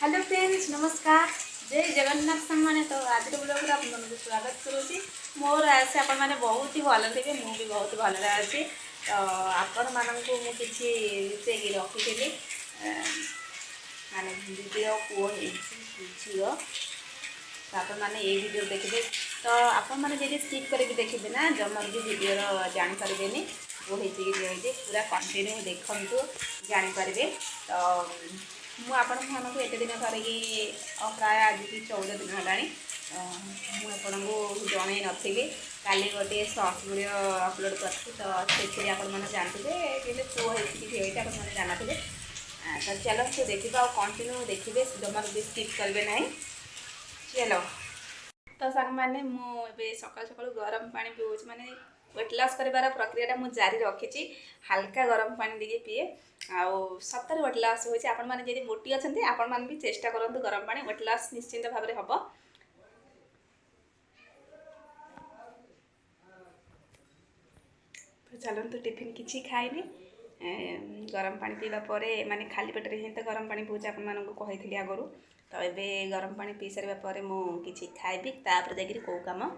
Hello friends नमस्कार जय जगन्नाथ संग मैंने तो आज ब्लॉग आप स्वागत करुँची मोर आसे आपण मैंने बहुत ही भल थे मुझे बहुत भल अच्छी तो आपण मानक मुझे लुचेक रखी माने दीदी पुओ झील तो आपण मैंने ये वीडियो देखिए तो आपण मैंने जब स्किप करके देखिए ना जमर भी वीडियो जानीपारे वो पूरा कंटिन्यू देखु जानीपारे तो मुझे आपको एत दिन थरिकी प्राय आज की 14 दिन है मुझे जन नी काली गोटे सर्ट्स वीडियो अपलोड कर आपने जानते कि पुओ झील आपने जाना थे तो चलो तो देखिए और कंटिन्यू देखिए जमा भी स्किप करेंगे ना चलो तो सांग मैंने मुझे सकाल सकाल गरम पानी पीऊँ माने वेट लॉस कर प्रक्रिया मुझे जारी रखी हल्का गरम पानी देके पीए आउ सतर वेट लॉस होती आपण मैंने जब मोटी अच्छा आपण मैंने भी चेष्टा करूँ गरम पानी वेट लॉस निश्चिंत भाव में हम तो चलते टिफिन किसी खाइनी गरम पानी पीवा पर माने खाली पेटर ही तो गरम पानी पीछे आपको आगु तो ये गरम पानी पी सारा पर मुझे खाइबी तापर जाकि कौ कम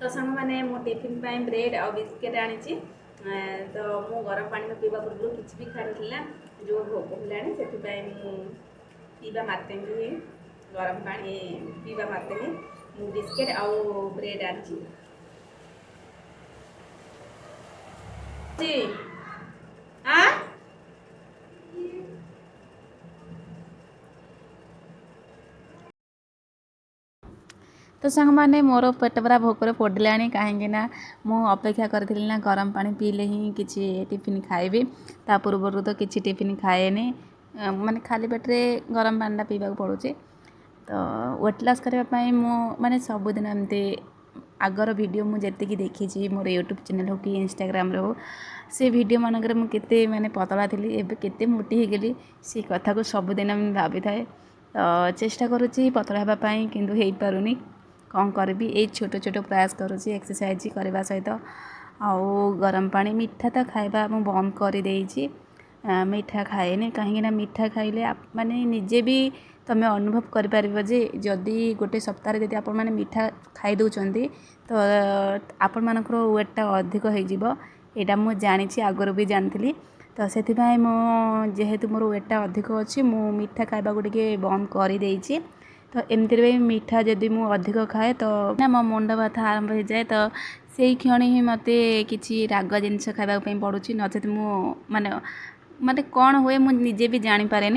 तो सांग मैंने मो टिफिन ब्रेड और बिस्किट आनी तो मु गरम पानी में पीवा पूर्व किसी भी खाई ना जो भोक होगा से पीवा मारते ही गरम पानी पीवा मारते ही मु बिस्किट और ब्रेड आनी जी हाँ तो सांग मैंने मोर पेट पूरा भोकर पड़ा कहीं मु अपेक्षा करी ना गरम पानी पीले ही किसी टिफिन खाइबी ता पूर्वर तो किसी टिफिन खाएनी माने खाली पेट्रे गरम पानी पीवा पड़ुचे तो वेट लॉस करने माने सबुदिन एमती आगर वीडियो मुझे देखी मोर यूट्यूब चैनल हो कि इंस्टाग्राम हो से वीडियो मानक केते माने पतला थी एबे केते मोटी हो गली से कथा को सबुदिन भाभी थाए तो चेष्टा करुँची पतला होगापाई किंतु हो पारुनी कौन करी ये छोट छोट प्रयास करुँची एक्सरसाइज करने सहित आउ गरम पानी मीठा तो खाइबा मु बंद कर देइछि मीठा खाएनि कहीं मीठा खाइले माने निजे भी तमें अनुभव कर जदि गोटे सप्ताह जब आप मीठा खाई दौरान तो आपण मानकर वेटटा अधिक होटा मुझे जानी आगुरी भी जानी तो से जेहेतु मोर वेटटा अधिक अच्छी मु मीठा खाइबा टे बंद कर देइछि तो एमती भी मीठा जदि मु अधिक खाए तो ना मो मुंड व्यथा आरंभ हो जाए तो से क्षण ही मत कि राग जिनस खावाई पड़ुची नचेत मु माने माने कौन हुए मुझे भी जानीपारे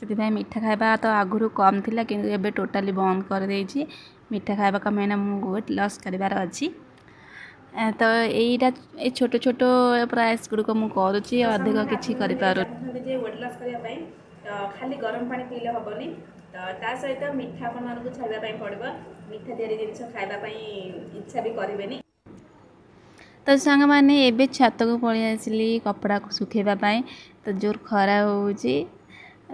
से मीठा खाइबा तो आगुरी कम थिला कि एबे टोटाली बंद कर देइछि मीठा खाइबा कमेना मु वेट लॉस करिवार अछि तो ये छोट छोट प्रयास गुड़िक मुझे करुँची अधिक किसी कर वेट लॉस करने खाली गरम पानी पीले हेनी तो सहित मीठा आपको छाड़ापी पड़ो मीठा तैयारी जिन खावाई इच्छा भी करेंगे तो सांग मैंने एबे छात को पलि आसिली कपड़ा को सुखेबाई तो जोर खरा होउची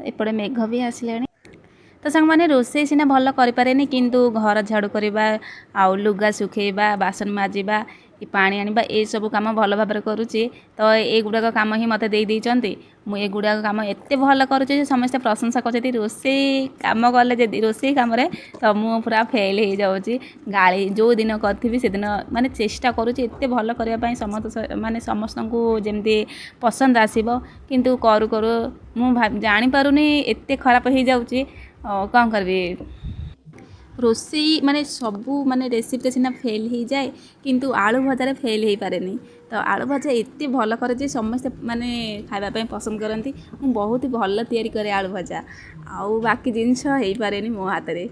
एपटे मेघ भी आसिलानी तो सांग मैंने रोसे सीना भल करें किंतु घर झाड़ू करवा आउ लुगा सुखेबा बासन माजिबा पानी आनिबा ए सब काम भल भाव करुँची तो ये गुड़ाक काम ही मत देते मुझे गुड़ाक काम एत भल करुँचे समस्ते प्रशंसा कर रोसे कम कले जब रोसे कम तो मु पूरा फेल हो जाऊँगी गाड़ी जो दिन करी से दिन माने चेष्टा करुँची एत भल करने समस्त माने समस्त को जमी पसंद आसब किंतु करू करू मु जापारुनी एत खराब हो जाऊँगी कौन करी रोसई माने सबू माने रेसिपी सीना फेल हो जाए किंतु आलू भजार फेल हो पारे तो आलू भजा एत भल करे समस्ते माने खावाई पसंद करती बहुत ही भल तैयारी करे आलू भजा आउ बाकी जिनस हो पारे मो हाथ में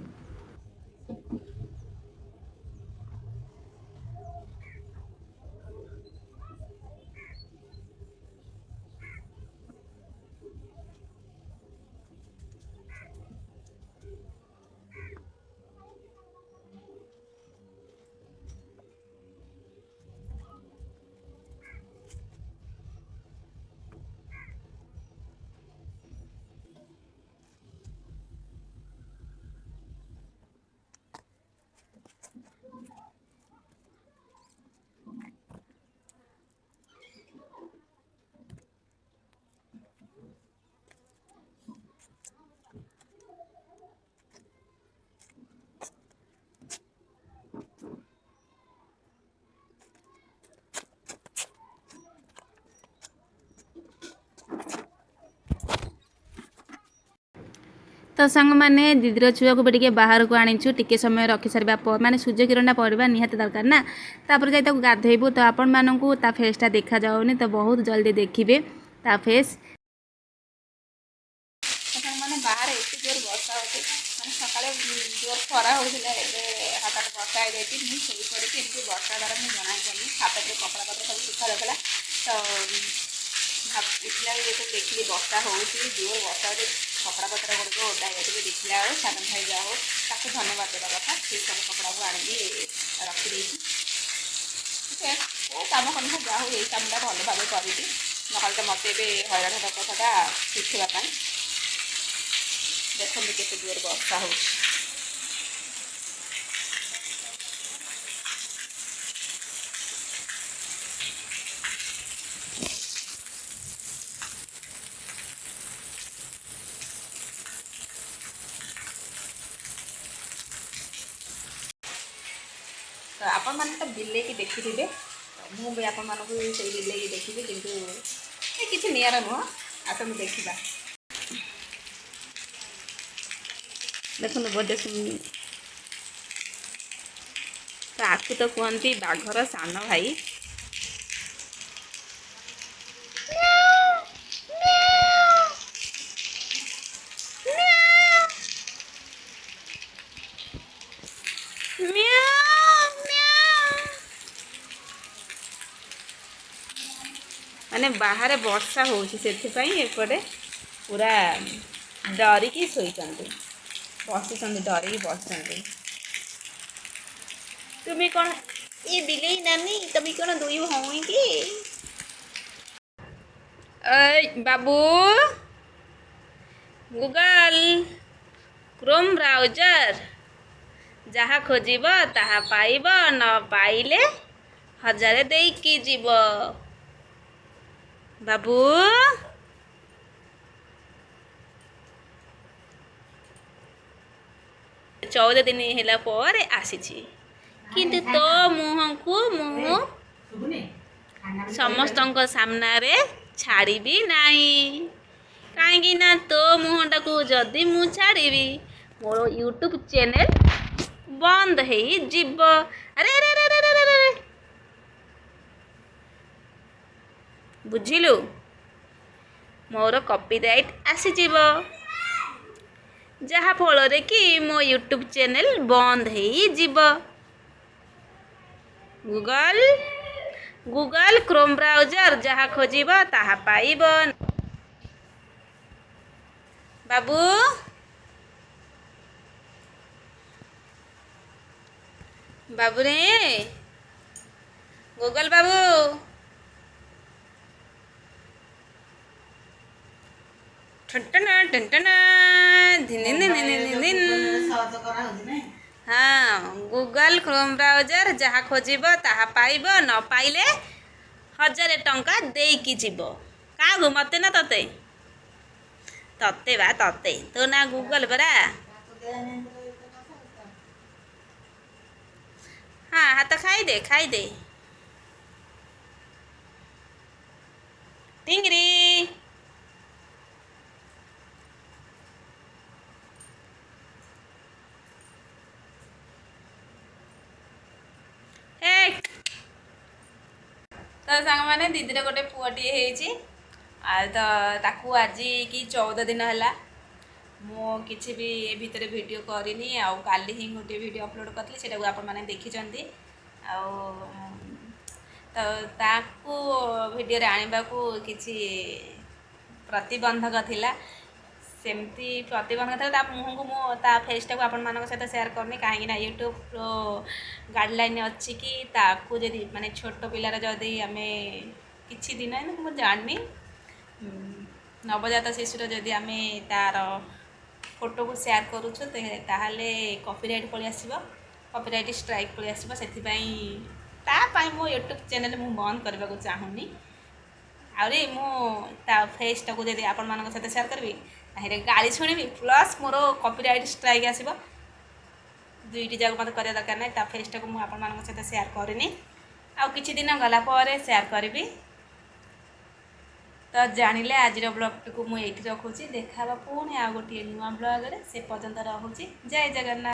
तो सांग मैंने दीदीर छुआ को भी बाहर को आनीचु टिके समय रखी सारा पर माने सूर्य किरण पड़ा निहाती दरकार ना तापर जाई ताको गाधेबू तो आपण मानू ता फेसटा देखा जाऊनी तो बहुत जल्दी देखिए ता फेस मैंने बाहर एत जोर वर्षा होती मैंने सका जोर खरा होता हाथ वर्षा हो जाती मुझे पड़ी एमती वर्षा द्वारा मुझे जना पानी छात कपड़ा पत्र सब सुखा जाता तो उठला ये तो देखिए वर्षा हो जोर वर्षा हो कपड़ा पत्र गुड़क ओदा हो देखला बेलू साधन भाई जा हो ताको धन्यवाद देवा कथा से सब कपड़ा को आनिकी रखिदे ओ कम कम जा हो यही कमटा भल भाव करी ना तो मत हईराण हवा कथाटा शिखापी देखते केते जोर वर्षा हो तो आपण मैंने तो बिले की देखी थे मुझे आपण मानक से बिले की देखी किंतु किसी नियर नुह आसतु देखा देखो बोधे तो आपको तो कहती बाघर सान भाई माने बाहर वर्षा होपटे पूरा डरिकी शोचंती बस डरिकी बस तुम्हें कौन ये बिले नानी तुम्हें कौन दुई भौई कि बाबू गूगल क्रोम ब्राउजर जहाँ खोजिब ताहा पाइब न पाइले 1000 देकी जीव बाबू 14 दिन है पर आसी किंतु तो मुह को मुँह समस्त सामना रे छाड़ी नहीं कहीं ना तो मुहटा को जदि मु छाड़ी मोर यूट्यूब चैनल बंद है जीव अरे अरे अरे अरे अरे अरे बुझिलु मोर कॉपीराइट आसीजिव जहा फल कि मो यूट्यूब चैनल बंद है जीव गूगल गूगल क्रोम ब्राउजर जहाँ खोजिब ताहा पाइब बाबू बाबू रे गूगल बाबू ठंटना ठंटना दिन दिन दिन दिन हाँ गूगल क्रोम ब्राउजर जहाँ खोजिब ताहा पाइब न पाइले 1000 टंका देकी जीव क्या मते ना तते तते बा तते तो ना गूगल बरा हाँ हाथ खाई दे टिंगरी तो सांग मैंने दीदी गोटे पुअटे तो ताकू आज कि 14 दिन है मु किसी भी भितर वीडियो करनी आउ काली ही गोटे वीडियो अपलोड करी से आपने देखी तो ताकू वीडियो आने को किसी प्रतिबंधक थिला सेमती प्रतिबंधक था मुह को मो फेसटा को आपण सहित सेयार करनी कहीं यूट्यूब गाइडलाइन अच्छी कि ताकू जदि माने छोट पिलार जदि आम कि दिन मुझे जानी नवजात शिशुर जदि आम तार फोटो को सेयार करुचु ताहले कॉपीराइट पलि आसीबो कॉपीराइट स्ट्राइक पलि आसीबो सेथिपाई मो यूट्यूब चैनल मु बंद करबा को चाहूनी आउरी मु ता फेसटा को जदि आपण मानक सहित सेयार करबी ताहे गाली शुणिबी प्लस मोर कॉपीराइट स्ट्राइक आसीबो दुईटी जाक मत करिया दरकार नहीं ता फेसटा को मु आपण मानक सहित सेयार करनी आउ किछि दिन गला पर सेयार करबी तो जानिले आज ब्लॉग को मुझे रखुची देखा पुणी आ गोटे नुआ ब्लॉग से पर्यंत रखुची जय जगन्नाथ।